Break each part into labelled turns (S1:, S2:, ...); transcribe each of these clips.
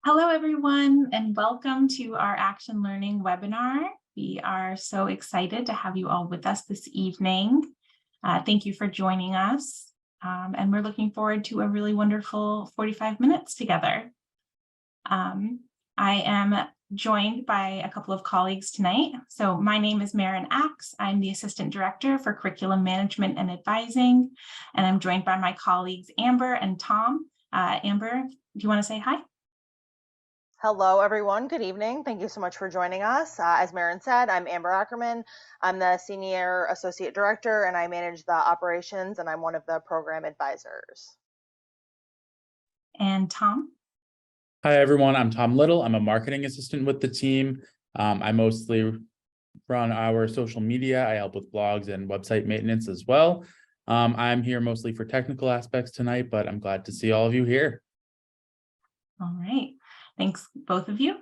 S1: Hello, everyone, and welcome to our Action Learning webinar. We are so excited to have you all with us this evening. Thank you for joining us, and we're looking forward to a really wonderful 45 minutes together. I am joined by a couple of colleagues tonight. So my name is Maren Axe. I'm the Assistant Director for Curriculum Management and Advising, and I'm joined by my colleagues Amber and Tom. Amber, do you want to say hi?
S2: Hello, everyone. Good evening. Thank you so much for joining us. As Maren said, I'm Amber Ackerman. I'm the Senior Associate Director, and I manage the operations, and I'm one of the program advisors.
S1: And Tom?
S3: Hi, everyone. I'm Tom Little. I'm a marketing assistant with the team. I mostly run our social media. I help with blogs and website maintenance as well. I'm here mostly for technical aspects tonight, but I'm glad to see all of you here.
S1: All right. Thanks, both of you.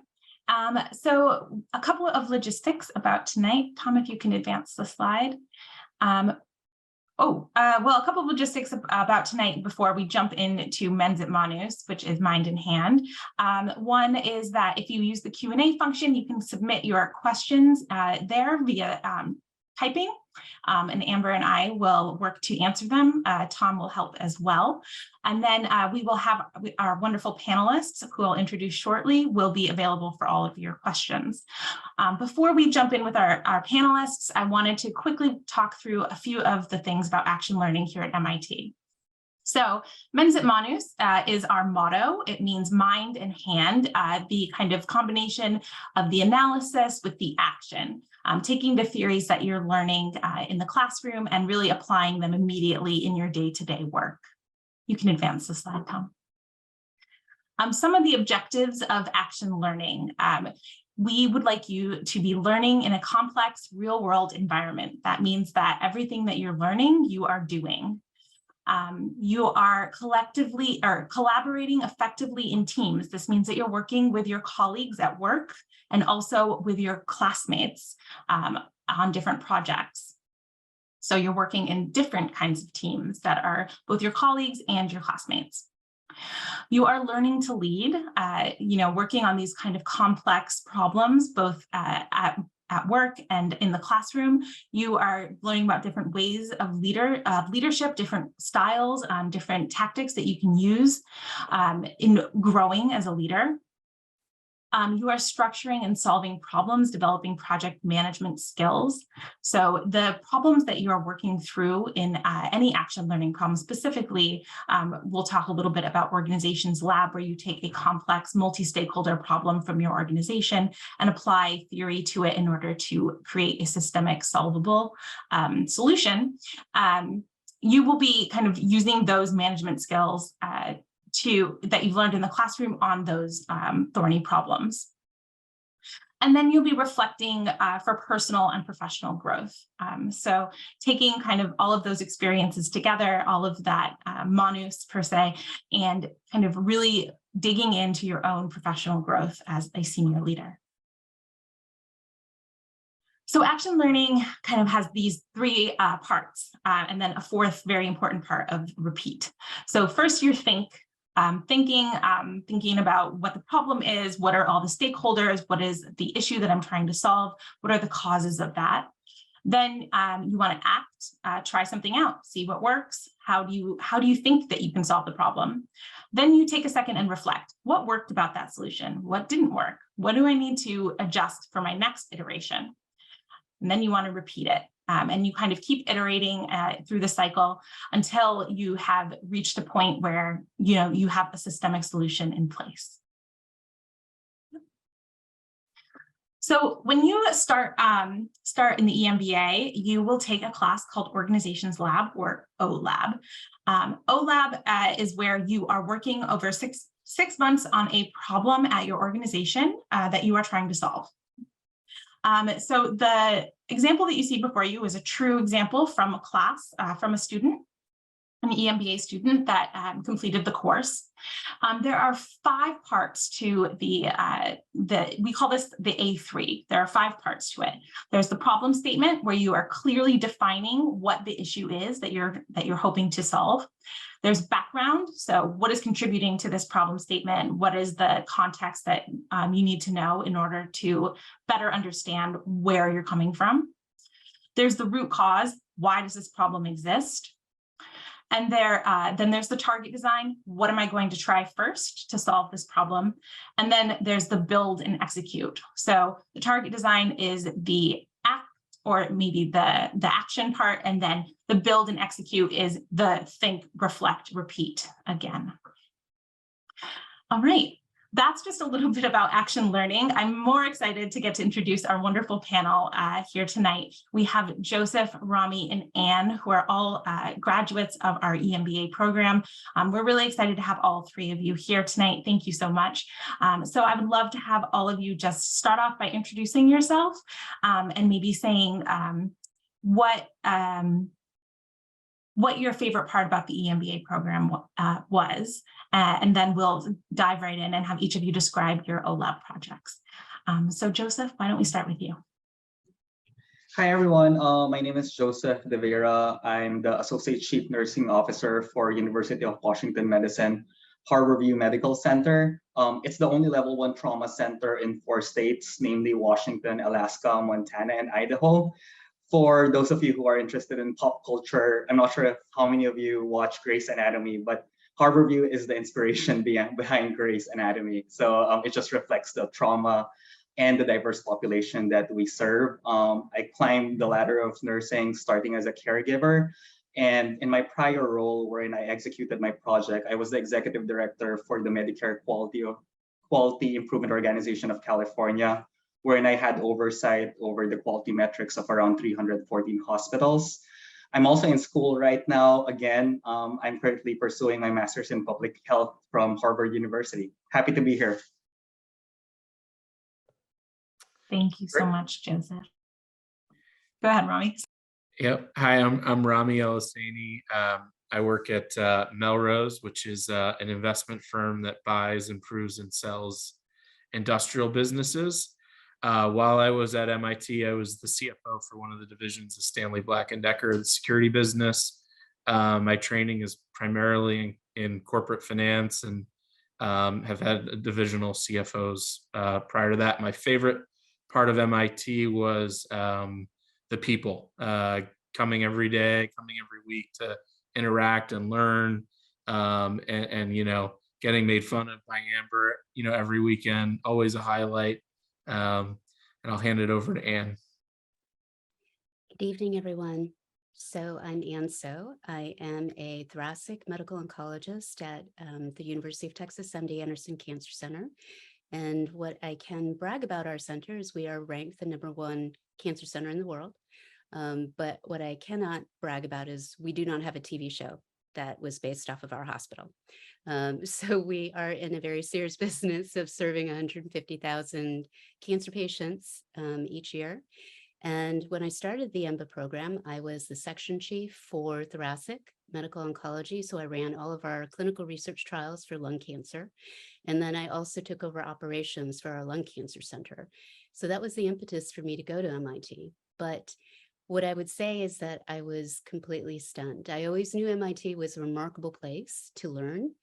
S1: So a couple of logistics about tonight. Tom, if you can advance the slide. Well, a couple of logistics about tonight before we jump into Mens et Manus, which is mind in hand. One is that if you use the Q&A function, you can submit your questions there via typing, and Amber and I will work to answer them. Tom will help as well. And then we will have our wonderful panelists, who I'll introduce shortly, will be available for all of your questions. Before we jump in with our panelists, I wanted to quickly talk through a few of the things about action learning here at MIT. So Mens et Manus is our motto. It means mind and hand, the kind of combination of the analysis with the action, taking the theories that you're learning in the classroom and really applying them immediately in your day-to-day work. You can advance the slide, Tom. Some of the objectives of action learning. We would like you to be learning in a complex real-world environment. That means that everything that you're learning, you are doing. You are collectively or collaborating effectively in teams. This means that you're working with your colleagues at work and also with your classmates on different projects. So you're working in different kinds of teams that are both your colleagues and your classmates. You are learning to lead, working on these kind of complex problems, both at work and in the classroom. You are learning about different ways of leadership, different styles, different tactics that you can use in growing as a leader. You are structuring and solving problems, developing project management skills. So the problems that you are working through in any action learning problem specifically, we'll talk a little bit about Organizations Lab, where you take a complex multi-stakeholder problem from your organization and apply theory to it in order to create a systemic solvable solution. You will be kind of using those management skills that you've learned in the classroom on those thorny problems. And then you'll be reflecting for personal and professional growth. So taking kind of all of those experiences together, all of that manus per se, and kind of really digging into your own professional growth as a senior leader. So action learning kind of has these three parts, and then a fourth very important part of repeat. So first you thinking about what the problem is, what are all the stakeholders, what is the issue that I'm trying to solve, what are the causes of that. Then you want to act, try something out, see what works, how do you think that you can solve the problem. Then you take a second and reflect, what worked about that solution, what didn't work, what do I need to adjust for my next iteration. And then you want to repeat it. And you kind of keep iterating through the cycle until you have reached a point where you have a systemic solution in place. So when you start in the EMBA, you will take a class called Organizations Lab, or Olab. Olab is where you are working over six months on a problem at your organization that you are trying to solve. So the example that you see before you is a true example from a class, from a student. an EMBA student that completed the course. There are 5 parts to we call this the A3. There are 5 parts to it. There's the problem statement, where you are clearly defining what the issue is that you're hoping to solve. There's background. So what is contributing to this problem statement? What is the context that you need to know in order to better understand where you're coming from? There's the root cause. Why does this problem exist? And then there's the target design. What am I going to try first to solve this problem? And then there's the build and execute. So the target design is the act, or maybe the action part, and then the build and execute is the think, reflect, repeat again. All right. That's just a little bit about action learning. I'm more excited to get to introduce our wonderful panel here tonight. We have Joseph, Rami, and Anne, who are all graduates of our EMBA program. We're really excited to have all 3 of you here tonight. Thank you so much. So I would love to have all of you just start off by introducing yourself and maybe saying what your favorite part about the EMBA program was, and then we'll dive right in and have each of you describe your Olab projects. So Joseph, why don't we start with you?
S4: Hi, everyone. My name is Joseph De Vera. I'm the Associate Chief Nursing Officer for University of Washington Medicine, Harborview Medical Center. It's the only level 1 trauma center in 4 states, namely Washington, Alaska, Montana, and Idaho. For those of you who are interested in pop culture, I'm not sure how many of you watch Grey's Anatomy, but Harborview is the inspiration behind Grey's Anatomy. So it just reflects the trauma and the diverse population that we serve. I climbed the ladder of nursing starting as a caregiver. And in my prior role, wherein I executed my project, I was the executive director for the Medicare Quality Improvement Organization of California, wherein I had oversight over the quality metrics of around 314 hospitals. I'm also in school right now. Again, I'm currently pursuing my master's in public health from Harvard University. Happy to be here.
S1: Thank you so much, Joseph. Go ahead, Rami.
S5: Yep. Hi, I'm Rami El-Husseini. I work at Melrose, which is an investment firm that buys, improves, and sells industrial businesses. While I was at MIT, I was the CFO for one of the divisions of Stanley Black & Decker, the security business. My training is primarily in corporate finance, and have had divisional CFOs prior to that. My favorite part of MIT was the people, coming every day, coming every week to interact and learn, and getting made fun of by Amber, every weekend, always a highlight. And I'll hand it over to Anne.
S6: Good evening, everyone. So I'm Anne So. I am a thoracic medical oncologist at the University of Texas MD Anderson Cancer Center. And what I can brag about our center is we are ranked the #1 cancer center in the world. But what I cannot brag about is we do not have a TV show that was based off of our hospital. So we are in a very serious business of serving 150,000 cancer patients each year. And when I started the EMBA program, I was the section chief for thoracic medical oncology. So I ran all of our clinical research trials for lung cancer. And then I also took over operations for our lung cancer center. So that was the impetus for me to go to MIT. But what I would say is that I was completely stunned. I always knew MIT was a remarkable place to learn,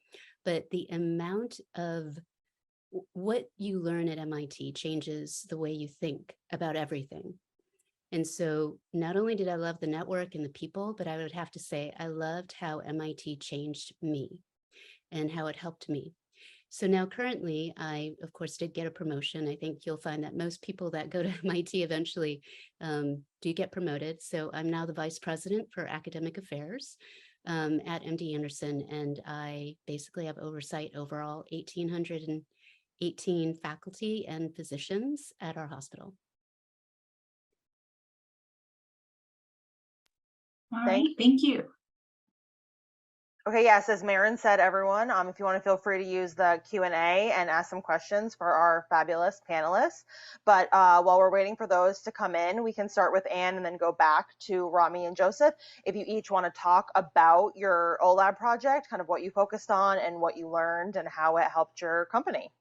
S6: but the amount of what you learn at MIT changes the way you think about everything. And so not only did I love the network and the people, but I would have to say I loved how MIT changed me and how it helped me. So now currently, I, of course, did get a promotion. I think you'll find that most people that go to MIT eventually do get promoted. So I'm now the vice president for academic affairs at MD Anderson, and I basically have oversight over all 1,818 faculty and physicians at our hospital.
S1: All right, thank you.
S2: Okay, yes, as Maren said, everyone, if you want to feel free to use the Q&A and ask some questions for our fabulous panelists. But while we're waiting for those to come in, we can start with Anne and then go back to Rami and Joseph. If you each want to talk about your Olab project, kind of what you focused on and what you learned and how it helped your company.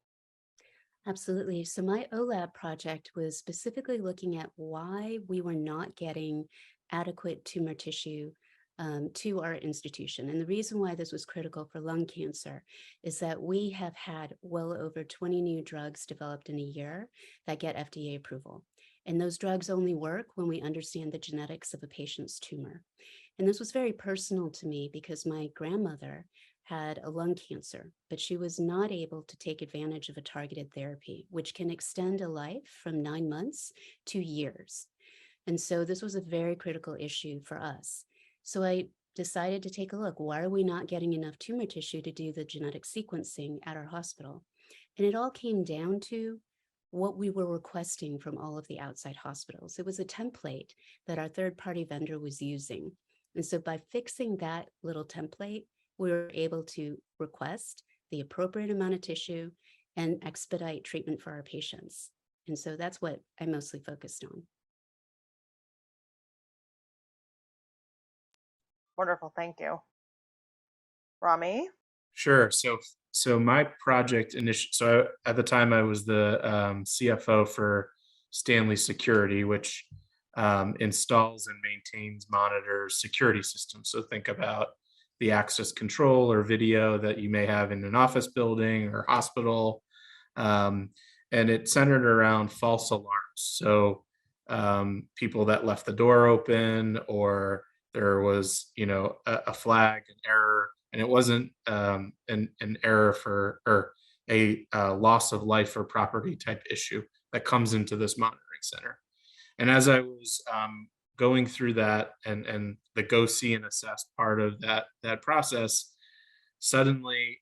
S6: Absolutely. So my Olab project was specifically looking at why we were not getting adequate tumor tissue to our institution. And the reason why this was critical for lung cancer is that we have had well over 20 new drugs developed in a year that get FDA approval. And those drugs only work when we understand the genetics of a patient's tumor. And this was very personal to me because my grandmother had a lung cancer, but she was not able to take advantage of a targeted therapy, which can extend a life from 9 months to years. And so this was a very critical issue for us. So I decided to take a look. Why are we not getting enough tumor tissue to do the genetic sequencing at our hospital? And it all came down to what we were requesting from all of the outside hospitals. It was a template that our third-party vendor was using. And so by fixing that little template, we were able to request the appropriate amount of tissue and expedite treatment for our patients. And so that's what I mostly focused on.
S2: Wonderful, thank you. Rami?
S5: Sure. So my project so at the time I was the CFO for Stanley Security, which installs and maintains, monitors security systems. So think about the access control or video that you may have in an office building or hospital. And it centered around false alarms. So people that left the door open, or there was, a flag, an error, and it wasn't an error or a loss of life or property type issue that comes into this monitoring center. And as I was going through that and the go see and assess part of that process, suddenly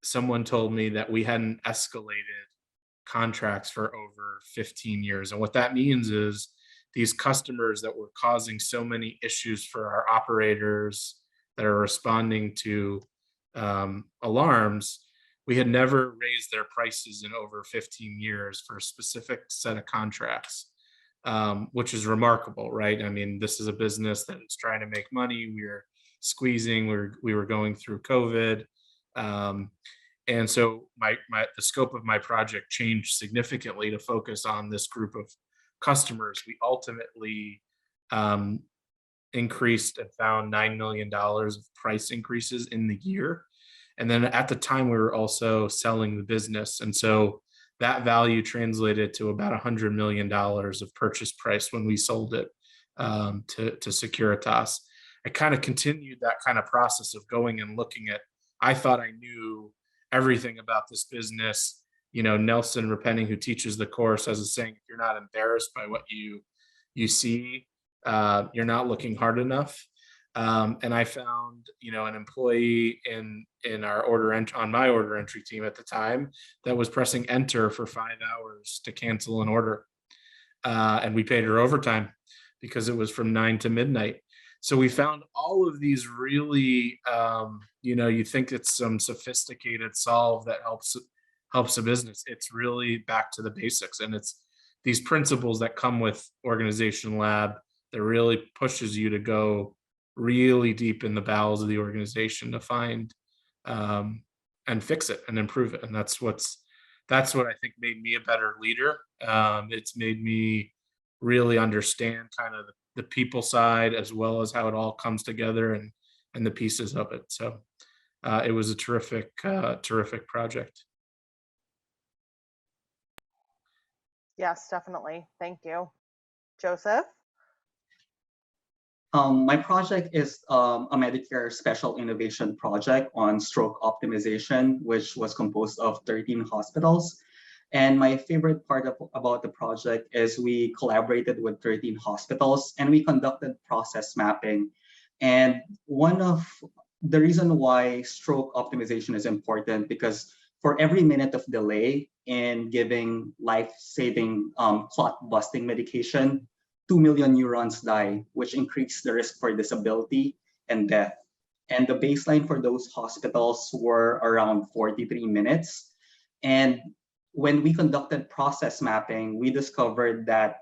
S5: someone told me that we hadn't escalated contracts for over 15 years. And what that means is these customers that were causing so many issues for our operators that are responding to alarms, we had never raised their prices in over 15 years for a specific set of contracts, which is remarkable, right? I mean, this is a business that is trying to make money. We were squeezing, we were going through COVID. And so the scope of my project changed significantly to focus on this group of customers. We ultimately increased and found $9 million of price increases in the year. And then at the time, we were also selling the business. And so that value translated to about $100 million of purchase price when we sold it to Securitas. I kind of continued that kind of process of going and looking at, I thought I knew everything about this business. Nelson Repenning, who teaches the course, has a saying, if you're not embarrassed by what you see, you're not looking hard enough. And I found, an employee in our on my order entry team at the time that was pressing enter for 5 hours to cancel an order. And we paid her overtime because it was from 9 to midnight. So we found all of these really, you think it's some sophisticated solve that helps a business. It's really back to the basics. And it's these principles that come with Organization Lab that really pushes you to go really deep in the bowels of the organization to find and fix it and improve it. And that's what I think made me a better leader. It's made me really understand kind of the people side as well as how it all comes together and the pieces of it. So it was a terrific project.
S2: Yes, definitely. Thank you. Joseph?
S4: My project is a Medicare Special Innovation Project on stroke optimization, which was composed of 13 hospitals. And my favorite part about the project is we collaborated with 13 hospitals and we conducted process mapping. And one of the reason why stroke optimization is important, because for every minute of delay in giving life-saving clot-busting medication, 2 million neurons die, which increases the risk for disability and death. and the baseline for those hospitals were around 43 minutes. And when we conducted process mapping, we discovered that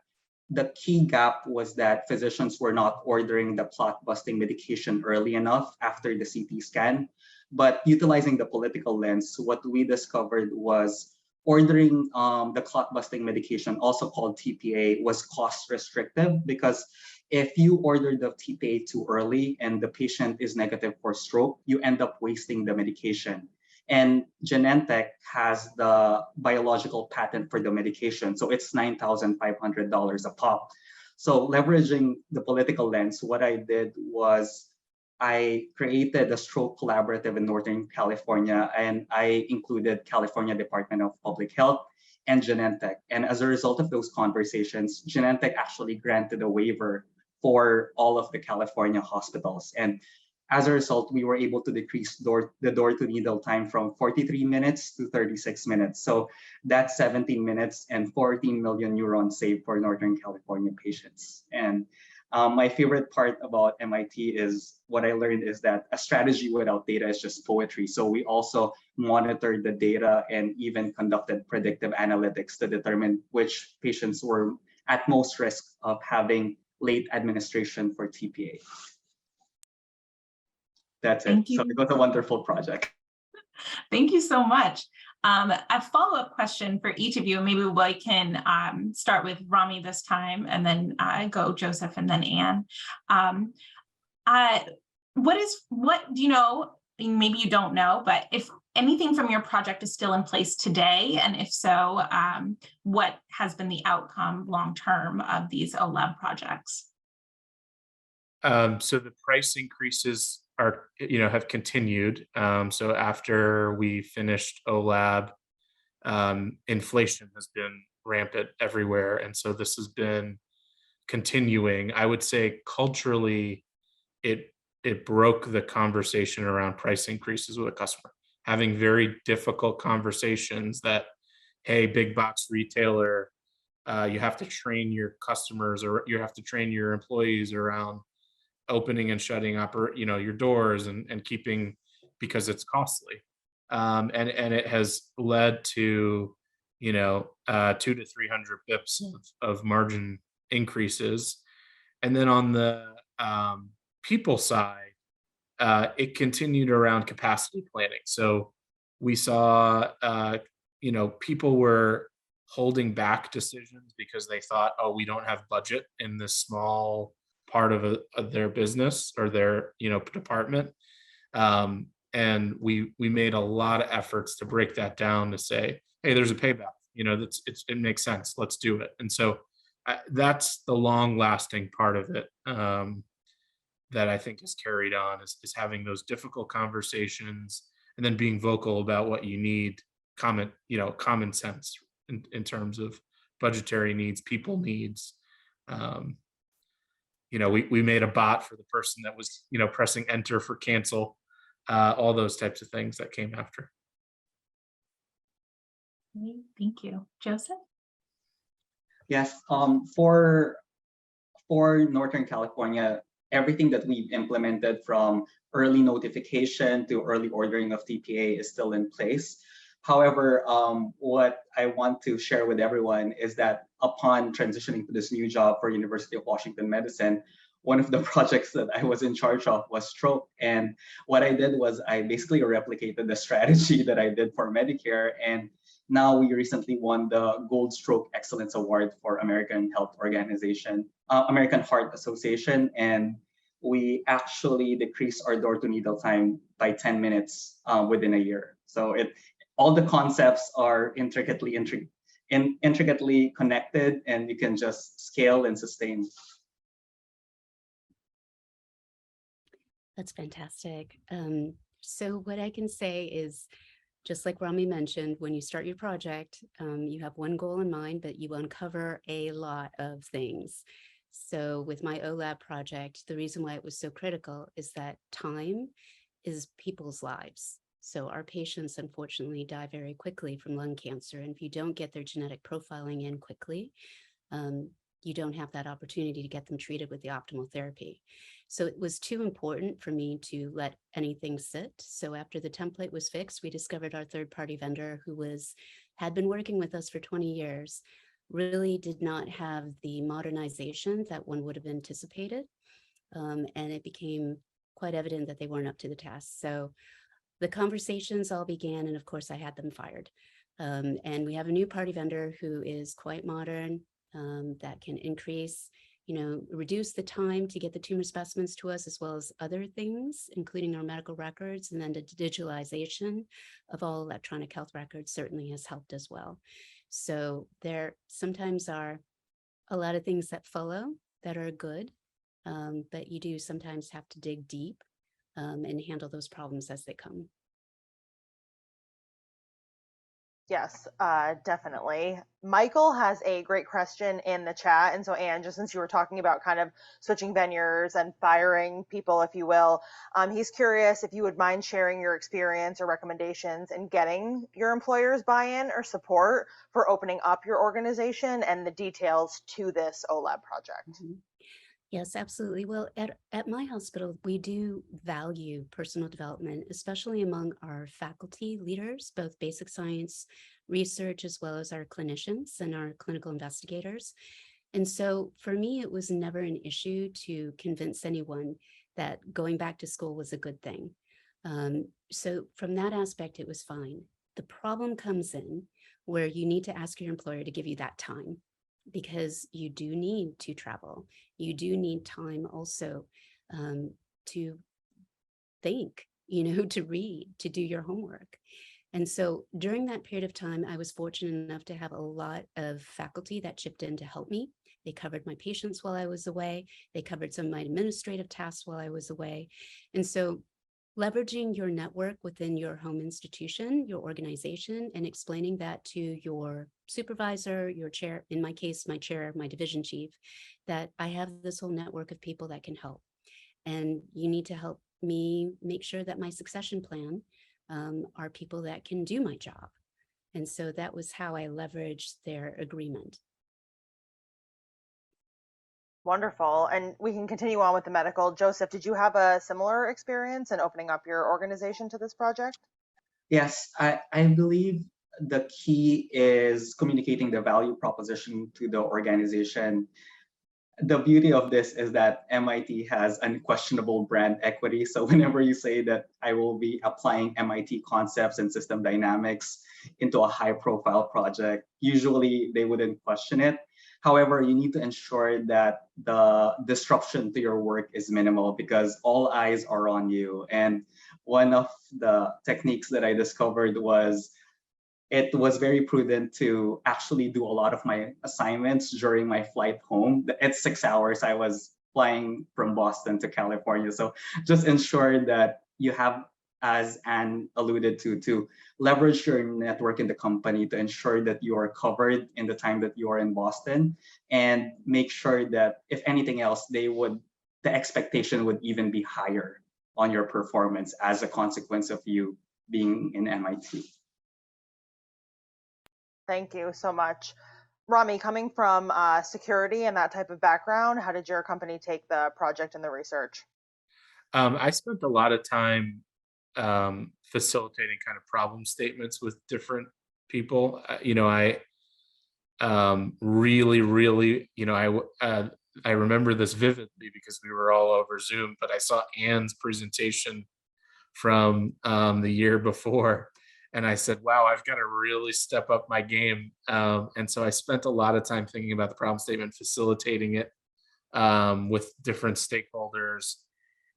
S4: the key gap was that physicians were not ordering the clot-busting medication early enough after the CT scan. But utilizing the political lens, what we discovered was ordering the clot-busting medication, also called TPA, was cost restrictive, because if you order the TPA too early and the patient is negative for stroke, you end up wasting the medication. And Genentech has the biological patent for the medication, so it's $9,500 a pop. So leveraging the political lens, what I did was I created a stroke collaborative in Northern California, and I included California Department of Public Health and Genentech. And as a result of those conversations, Genentech actually granted a waiver for all of the California hospitals. And as a result, we were able to decrease the door-to-needle time from 43 minutes to 36 minutes. So that's 17 minutes and 14 million neurons saved for Northern California patients. And my favorite part about MIT is what I learned is that a strategy without data is just poetry. So we also monitored the data and even conducted predictive analytics to determine which patients were at most risk of having late administration for TPA. That's it. So it was a wonderful project.
S1: Thank you so much. A follow-up question for each of you. Maybe we can start with Rami this time, and then go Joseph, and then Anne. What do you know? Maybe you don't know, but if anything from your project is still in place today, and if so, what has been the outcome long-term of these Olab projects?
S5: So the price increases are, have continued. So after we finished Olab, inflation has been rampant everywhere. And so this has been continuing. I would say culturally, it broke the conversation around price increases with a customer. Having very difficult conversations that, hey, big box retailer, you have to train your customers, or you have to train your employees around opening and shutting up, your doors and keeping, because it's costly. And it has led to, 200 to 300 bips of margin increases. And then on the people side, it continued around capacity planning. So we saw, people were holding back decisions because they thought, oh, we don't have budget in this small part of their business or their department. And we made a lot of efforts to break that down to say, hey, there's a payback, it makes sense, let's do it. And so that's the long lasting part of it, that I think is carried on, is having those difficult conversations and then being vocal about what you need, common sense in terms of budgetary needs, people needs. We made a bot for the person that was, pressing enter for cancel, all those types of things that came after.
S1: Thank you. Joseph?
S4: Yes, for Northern California, everything that we've implemented from early notification to early ordering of TPA is still in place. However, what I want to share with everyone is that upon transitioning to this new job for University of Washington Medicine, one of the projects that I was in charge of was stroke. And what I did was I basically replicated the strategy that I did for Medicare. And now we recently won the Gold Stroke Excellence Award for American Heart Association. And we actually decreased our door-to-needle time by 10 minutes within a year. So all the concepts are intricately connected, and you can just scale and sustain.
S6: That's fantastic. So what I can say is, just like Rami mentioned, when you start your project, you have one goal in mind, but you uncover a lot of things. So with my Olab project, the reason why it was so critical is that time is people's lives. So our patients unfortunately die very quickly from lung cancer. And if you don't get their genetic profiling in quickly, you don't have that opportunity to get them treated with the optimal therapy. So it was too important for me to let anything sit. So after the template was fixed, we discovered our third-party vendor who had been working with us for 20 years, really did not have the modernization that one would have anticipated. And it became quite evident that they weren't up to the task. So the conversations all began, and of course I had them fired. And we have a new party vendor who is quite modern, that can reduce the time to get the tumor specimens to us, as well as other things, including our medical records, and then the digitalization of all electronic health records certainly has helped as well. So there sometimes are a lot of things that follow that are good, but you do sometimes have to dig deep and handle those problems as they come.
S2: Yes, definitely. Michael has a great question in the chat. And so, Anne, just since you were talking about kind of switching vendors and firing people, if you will, he's curious if you would mind sharing your experience or recommendations in getting your employer's buy-in or support for opening up your organization and the details to this Olab project.
S6: Mm-hmm. Yes, absolutely. Well, at my hospital, we do value personal development, especially among our faculty leaders, both basic science research, as well as our clinicians and our clinical investigators. And so for me, it was never an issue to convince anyone that going back to school was a good thing. So from that aspect, it was fine. The problem comes in where you need to ask your employer to give you that time, because you do need to travel. You do need time also to think, to read, to do your homework. And so during that period of time, I was fortunate enough to have a lot of faculty that chipped in to help me. They covered my patients while I was away. They covered some of my administrative tasks while I was away. And so leveraging your network within your home institution, your organization, and explaining that to your supervisor, your chair, in my case, my chair, my division chief, that I have this whole network of people that can help. And you need to help me make sure that my succession plan are people that can do my job. And so that was how I leveraged their agreement.
S2: Wonderful. And we can continue on with the medical. Joseph, did you have a similar experience in opening up your organization to this project?
S4: Yes, I believe the key is communicating the value proposition to the organization. The beauty of this is that MIT has unquestionable brand equity. So whenever you say that I will be applying MIT concepts and system dynamics into a high profile project, usually they wouldn't question it. However, you need to ensure that the disruption to your work is minimal because all eyes are on you. And one of the techniques that I discovered was it was very prudent to actually do a lot of my assignments during my flight home. It's 6 hours. I was flying from Boston to California. So just ensure that you have, as Anne alluded to leverage your network in the company to ensure that you are covered in the time that you are in Boston, and make sure that if anything else, the expectation would even be higher on your performance as a consequence of you being in MIT.
S2: Thank you so much. Rami, coming from security and that type of background, how did your company take the project and the research?
S5: I spent a lot of time facilitating kind of problem statements with different people. I really, I remember this vividly because we were all over Zoom, but I saw Anne's presentation from the year before. And I said, wow, I've got to really step up my game. And so I spent a lot of time thinking about the problem statement, facilitating it with different stakeholders.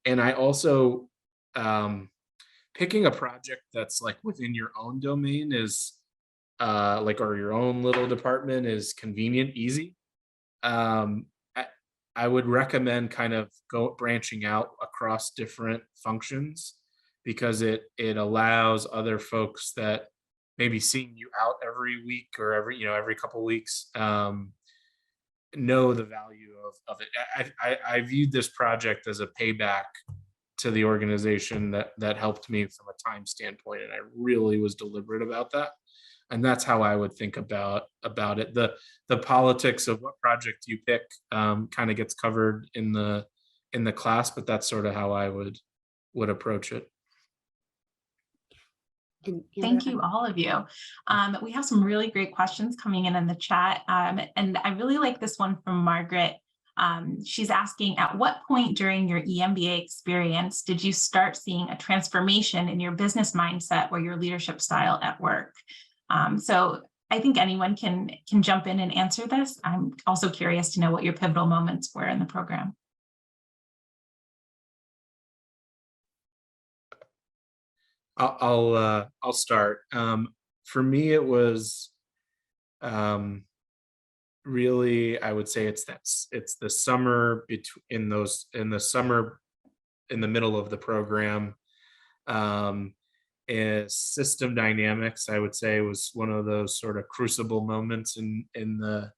S5: And I also, picking a project that's like within your own domain is or your own little department is convenient, easy. I would recommend kind of branching out across different functions, because it allows other folks that maybe seeing you out every week or every couple of weeks know the value of it. I viewed this project as a payback to the organization that helped me from a time standpoint, and I really was deliberate about that. And that's how I would think about it. The politics of what project you pick kind of gets covered in the class, but that's sort of how I would approach it.
S6: And
S1: Thank you, all of you. We have some really great questions coming in the chat. And I really like this one from Margaret. She's asking, at what point during your EMBA experience did you start seeing a transformation in your business mindset or your leadership style at work? So I think anyone can jump in and answer this. I'm also curious to know what your pivotal moments were in the program.
S5: I'll start. For me, it was really, I would say it's the summer in the summer in the middle of the program. System dynamics, I would say, was one of those sort of crucible moments in the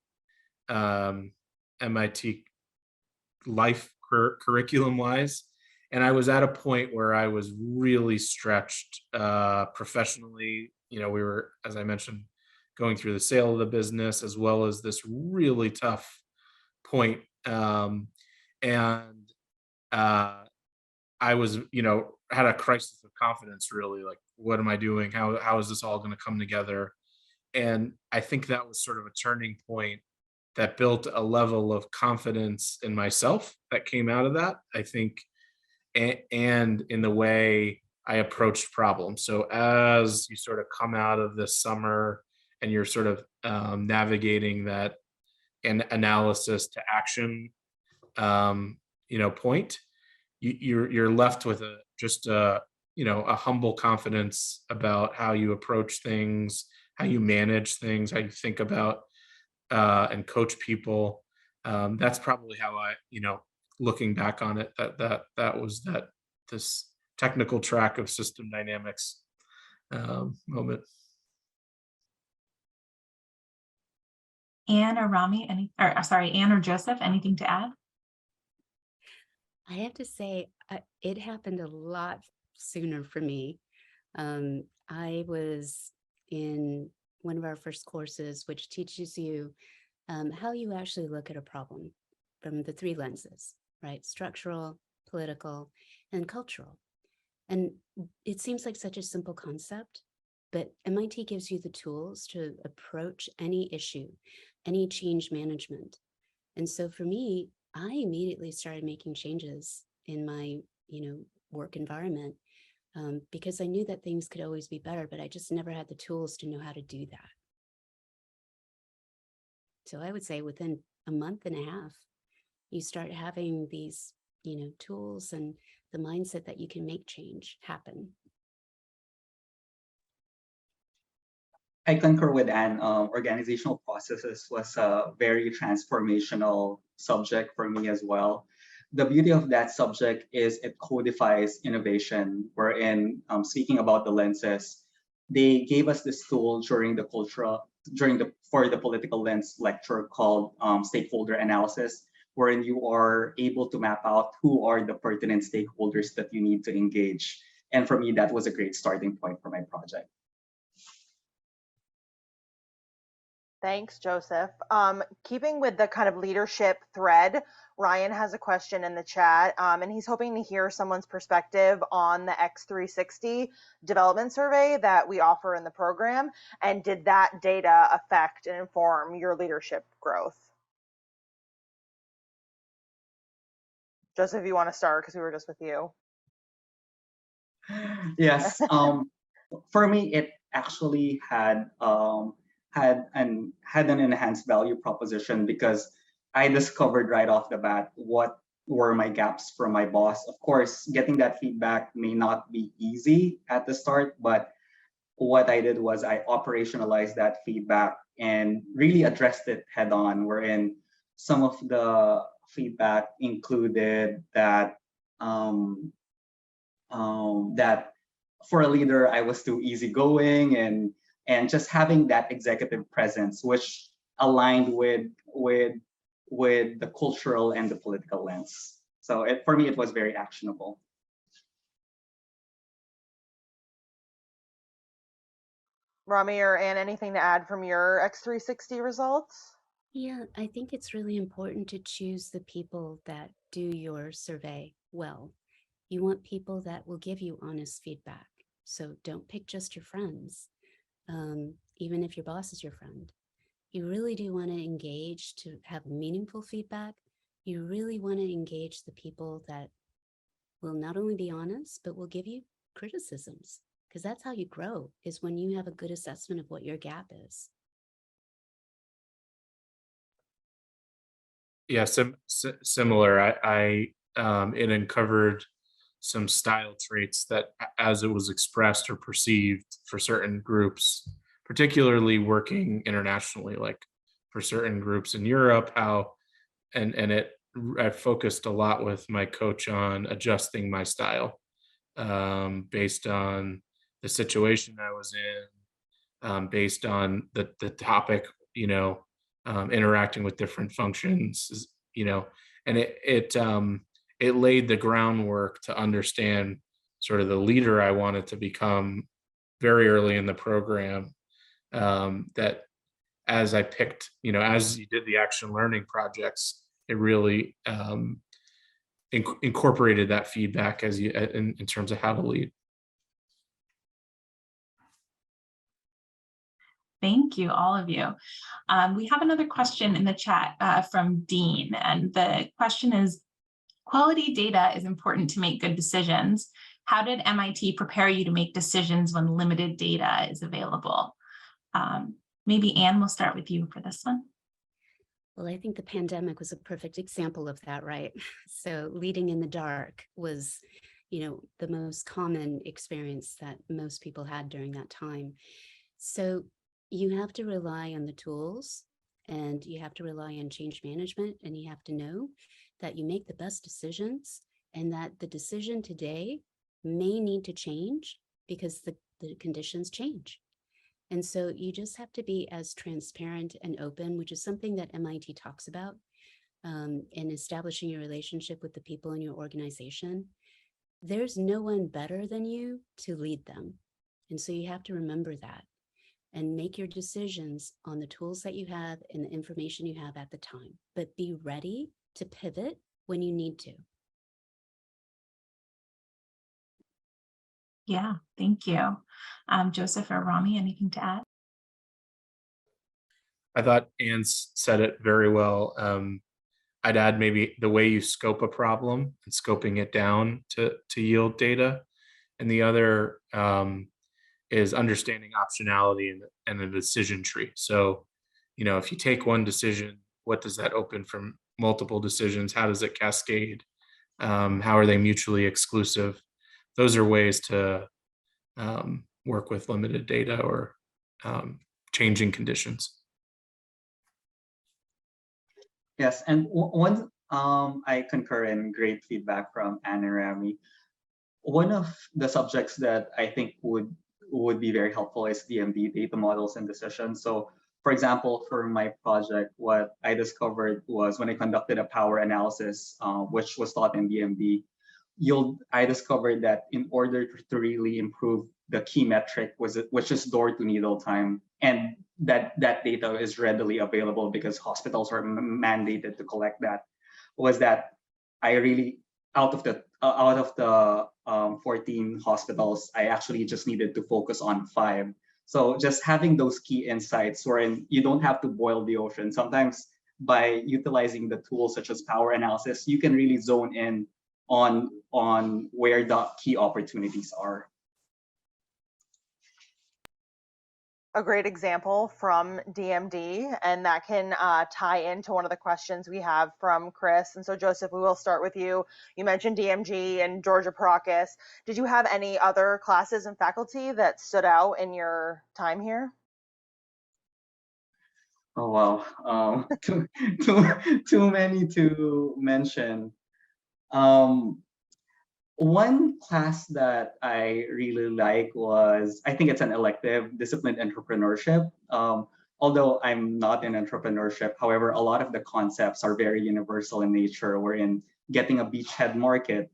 S5: MIT life curriculum wise. And I was at a point where I was really stretched professionally. We were, as I mentioned, going through the sale of the business, as well as this really tough point. I was, had a crisis of confidence, really, like, what am I doing? How is this all going to come together? And I think that was sort of a turning point that built a level of confidence in myself that came out of that, I think, and in the way I approached problems. So as you sort of come out of this summer and you're sort of navigating that analysis to action, point, you're left with a humble confidence about how you approach things, how you manage things, how you think about and coach people. That's probably how I, looking back on it, that was this technical track of system dynamics moment.
S1: Anne or Rami, Anne or Joseph, anything to add?
S6: I have to say, it happened a lot sooner for me. I was in one of our first courses, which teaches you how you actually look at a problem from the three lenses, right? Structural, political, and cultural. And it seems like such a simple concept, but MIT gives you the tools to approach any issue, any change management. And so for me, I immediately started making changes in my, work environment because I knew that things could always be better, but I just never had the tools to know how to do that. So I would say within a month and a half, you start having these, tools and the mindset that you can make change happen.
S4: I concur with Anne. Organizational processes was a very transformational subject for me as well. The beauty of that subject is it codifies innovation, wherein, speaking about the lenses, they gave us this tool during the for the political lens lecture called stakeholder analysis, wherein you are able to map out who are the pertinent stakeholders that you need to engage. And for me, that was a great starting point for my project.
S2: Thanks, Joseph. Keeping with the kind of leadership thread, Ryan has a question in the chat, and he's hoping to hear someone's perspective on the X360 development survey that we offer in the program. And did that data affect and inform your leadership growth? Joseph, if you want to start, because we were just with you.
S4: Yes. For me, it actually had an enhanced value proposition because I discovered right off the bat what were my gaps from my boss. Of course, getting that feedback may not be easy at the start, but what I did was I operationalized that feedback and really addressed it head on, wherein some of the feedback included that that for a leader, I was too easygoing and just having that executive presence, which aligned with the cultural and the political lens. So for me, it was very actionable.
S2: Rami or Anne, anything to add from your X360 results?
S6: Yeah, I think it's really important to choose the people that do your survey well. You want people that will give you honest feedback. So don't pick just your friends, even if your boss is your friend. You really do want to engage to have meaningful feedback. You really want to engage the people that will not only be honest, but will give you criticisms, because that's how you grow, is when you have a good assessment of what your gap is.
S5: Yeah, similar. It uncovered some style traits that, as it was expressed or perceived for certain groups, particularly working internationally, like for certain groups in Europe, I focused a lot with my coach on adjusting my style based on the situation I was in, based on the topic, interacting with different functions, and it laid the groundwork to understand sort of the leader I wanted to become very early in the program. That as I picked, as you did the action learning projects, it really incorporated that feedback as you in terms of how to lead.
S1: Thank you, all of you. We have another question in the chat from Dean, and the question is, quality data is important to make good decisions. How did MIT prepare you to make decisions when limited data is available? Maybe Anne, we'll start with you for this one.
S6: Well, I think the pandemic was a perfect example of that, right? So leading in the dark was, the most common experience that most people had during that time. So you have to rely on the tools, and you have to rely on change management, and you have to know that you make the best decisions, and that the decision today may need to change because the conditions change. And so you just have to be as transparent and open, which is something that MIT talks about in establishing your relationship with the people in your organization. There's no one better than you to lead them. And so you have to remember that and make your decisions on the tools that you have and the information you have at the time, but be ready to pivot when you need to.
S1: Yeah, thank you. Joseph or Rami, anything to add?
S5: I thought Anne said it very well. I'd add maybe the way you scope a problem and scoping it down to yield data. And the other is understanding optionality and the decision tree. So, if you take one decision, what does that open from multiple decisions? How does it cascade? How are they mutually exclusive? Those are ways to work with limited data or changing conditions.
S4: Yes, and one I concur in great feedback from Anne and Rami. One of the subjects that I think would be very helpful is DMD, data models and decisions. So for example, for my project, what I discovered was when I conducted a power analysis, which was taught in DMD, I discovered that in order to really improve the key metric, which is door to needle time, and that data is readily available because hospitals are mandated to collect that, was that I really, out of the 14 hospitals, I actually just needed to focus on 5. So just having those key insights wherein you don't have to boil the ocean. Sometimes by utilizing the tools such as power analysis, you can really zone in on where the key opportunities are.
S2: A great example from DMD, and that can tie into one of the questions we have from Chris. And so Joseph, we will start with you. You mentioned DMG and Georgia Paracas. Did you have any other classes and faculty that stood out in your time here?
S4: Oh wow, too many to mention. One class that I really like was, I think it's an elective, disciplined entrepreneurship. Although I'm not in entrepreneurship, however, a lot of the concepts are very universal in nature. We're in getting a beachhead market,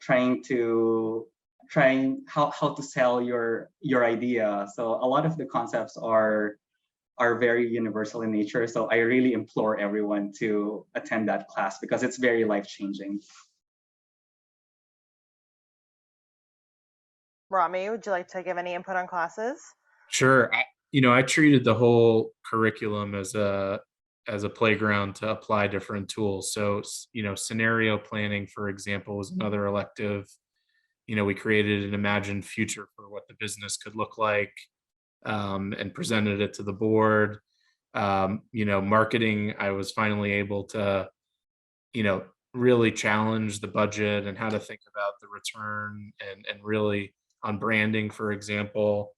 S4: trying to trying how to sell your idea. So a lot of the concepts are very universal in nature. So I really implore everyone to attend that class because it's very life-changing.
S2: Rami, would you like to give any input on classes?
S5: Sure. I treated the whole curriculum as a playground to apply different tools. So, scenario planning, for example, was another elective. We created an imagined future for what the business could look like, and presented it to the board. Marketing, I was finally able to, really challenge the budget and how to think about the return and really on branding, for example.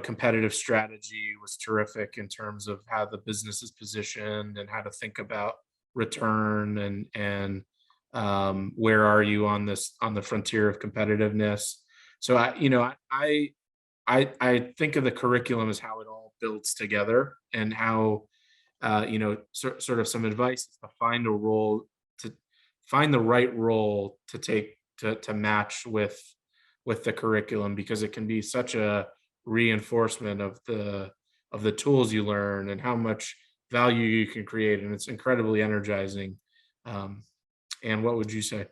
S5: Competitive strategy was terrific in terms of how the business is positioned and how to think about return and where are you on the frontier of competitiveness. So I think of the curriculum as how it all builds together and how sort of some advice is to find the right role to take to match with the curriculum, because it can be such a reinforcement of the tools you learn and how much value you can create, and it's incredibly energizing. And what would you say?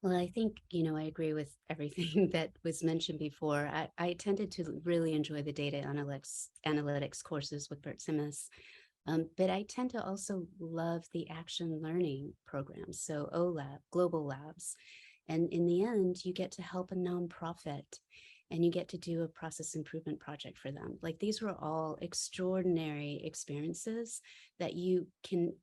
S6: Well, I think, I agree with everything that was mentioned before. I tended to really enjoy the data analytics courses with Bert Simmons. But I tend to also love the action learning programs. So Olab, Global Labs. And in the end, you get to help a nonprofit and you get to do a process improvement project for them. Like, these were all extraordinary experiences that you can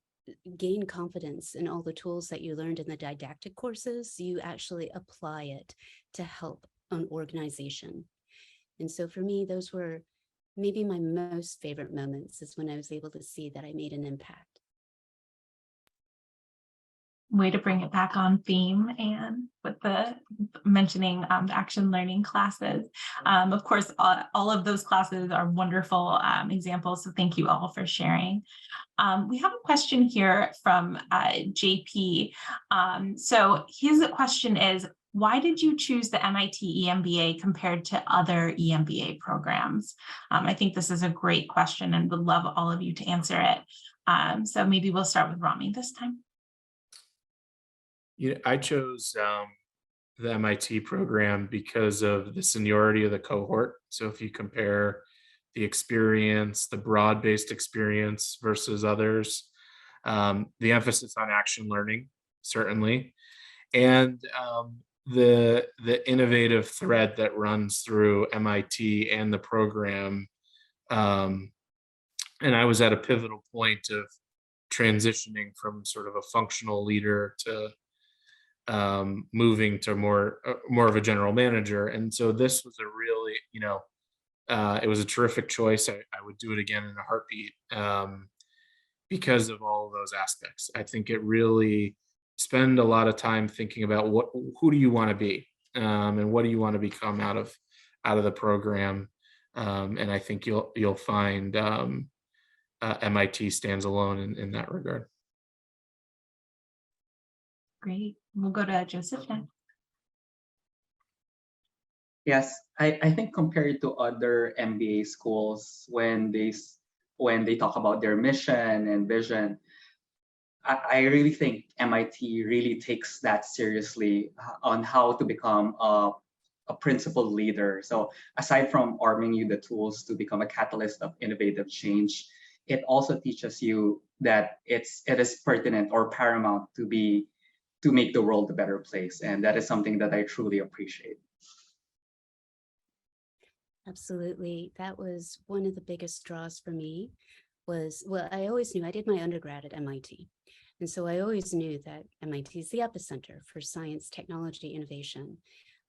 S6: gain confidence in all the tools that you learned in the didactic courses. You actually apply it to help an organization. And so for me, those were maybe my most favorite moments, is when I was able to see that I made an impact.
S1: Way to bring it back on theme, and with the mentioning action learning classes. Of course, all of those classes are wonderful examples, so thank you all for sharing. We have a question here from JP. So his question is, why did you choose the MIT EMBA compared to other EMBA programs? I think this is a great question and would love all of you to answer it. So maybe we'll start with Rami this time.
S5: I chose the MIT program because of the seniority of the cohort. So if you compare the experience, the broad-based experience versus others, the emphasis on action learning, certainly, and the innovative thread that runs through MIT and the program. And I was at a pivotal point of transitioning from sort of a functional leader to moving to more of a general manager. And so this was a really, it was a terrific choice. I would do it again in a heartbeat, because of all of those aspects. I think it really spend a lot of time thinking about who do you want to be, and what do you want to become out of the program. And I think you'll find MIT stands alone in that regard.
S1: Great. We'll go to Joseph now.
S4: Yes, I think compared to other MBA schools, when they talk about their mission and vision, I really think MIT really takes that seriously on how to become a principled leader. So aside from arming you the tools to become a catalyst of innovative change, it also teaches you that it is pertinent or paramount to make the world a better place. And that is something that I truly appreciate.
S6: Absolutely. That was one of the biggest draws for me. I always knew I did my undergrad at MIT. And so I always knew that MIT is the epicenter for science, technology, innovation,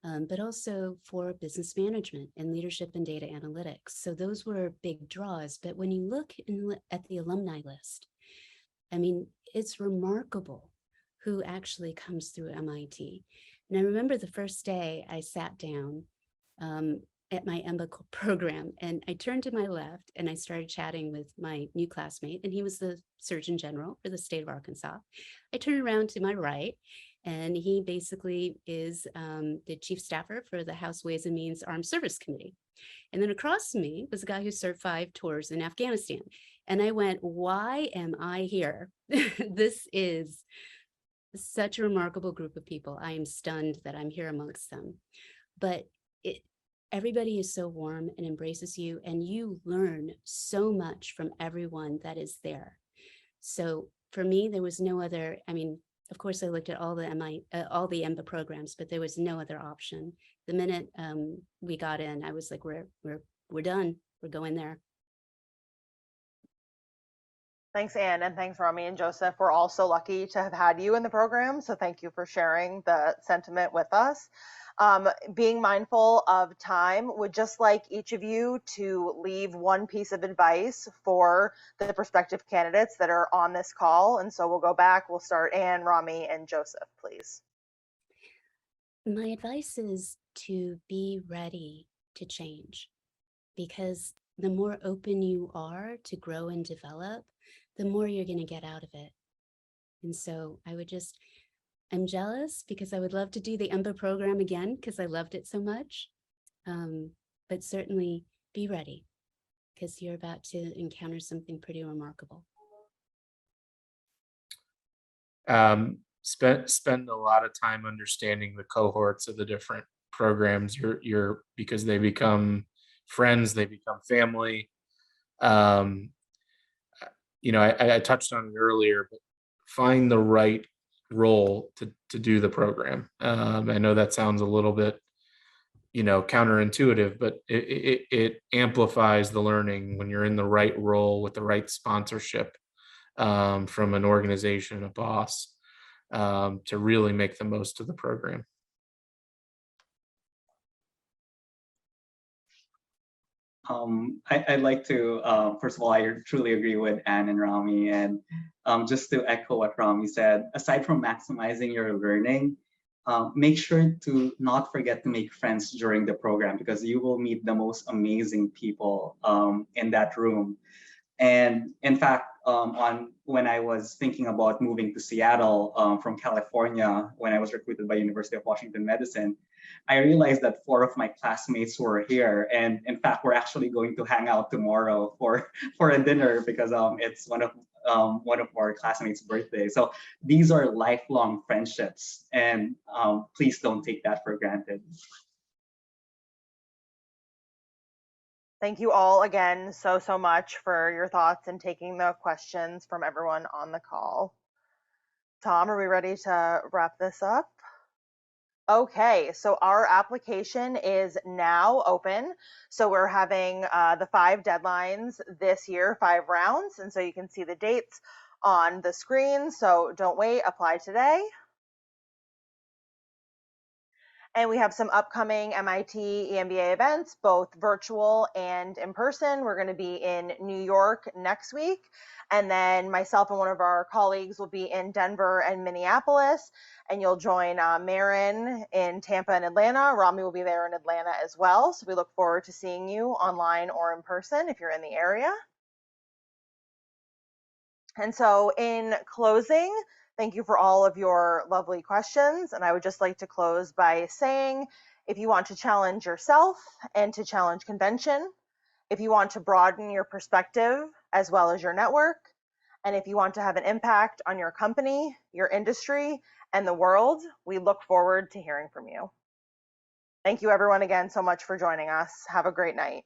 S6: but also for business management and leadership and data analytics. So those were big draws. But when you look at the alumni list, I mean, it's remarkable who actually comes through MIT. And I remember the first day I sat down at my MBA program, and I turned to my left and I started chatting with my new classmate, and he was the Surgeon General for the state of Arkansas. I turned around to my right And he basically is the chief staffer for the House Ways and Means Armed Service Committee. And then across from me was a guy who served 5 tours in Afghanistan. And I went, why am I here? This is such a remarkable group of people. I am stunned that I'm here amongst them. But everybody is so warm and embraces you, and you learn so much from everyone that is there. So for me, there was no other, I mean, of course, I looked at all the EMBA programs, but there was no other option. The minute we got in, I was like, we're done. We're going there.
S2: Thanks, Anne, and thanks, Rami and Joseph. We're all so lucky to have had you in the program, so thank you for sharing the sentiment with us. Being mindful of time, would just like each of you to leave one piece of advice for the prospective candidates that are on this call. And so we'll go back, we'll start Anne, Rami, and Joseph, please.
S6: My advice is to be ready to change, because the more open you are to grow and develop, the more you're going to get out of it. And so I'm jealous because I would love to do the EMBA program again because I loved it so much. But certainly be ready, because you're about to encounter something pretty remarkable.
S5: Spend a lot of time understanding the cohorts of the different programs because they become friends, they become family. I touched on it earlier, but find the right role to do the program. I know that sounds a little bit, counterintuitive, but it amplifies the learning when you're in the right role with the right sponsorship from an organization, a boss, to really make the most of the program.
S4: I'd like to, first of all, I truly agree with Anne and Rami. And just to echo what Rami said, aside from maximizing your learning, make sure to not forget to make friends during the program, because you will meet the most amazing people in that room. And in fact, when I was thinking about moving to Seattle from California, when I was recruited by University of Washington Medicine, I realized that 4 of my classmates were here, and in fact, we're actually going to hang out tomorrow for a dinner because it's one of our classmates' birthdays. So these are lifelong friendships, and please don't take that for granted.
S2: Thank you all again so much for your thoughts and taking the questions from everyone on the call. Tom, are we ready to wrap this up? Okay, so our application is now open. So we're having the 5 deadlines this year, 5 rounds. And so you can see the dates on the screen. So don't wait, apply today. And we have some upcoming MIT EMBA events, both virtual and in person. We're going to be in New York next week. And then myself and one of our colleagues will be in Denver and Minneapolis. And you'll join Marin in Tampa and Atlanta. Rami will be there in Atlanta as well. So we look forward to seeing you online or in person if you're in the area. And so in closing, thank you for all of your lovely questions. And I would just like to close by saying, if you want to challenge yourself and to challenge convention, if you want to broaden your perspective as well as your network, and if you want to have an impact on your company, your industry, and the world, we look forward to hearing from you. Thank you everyone again so much for joining us. Have a great night.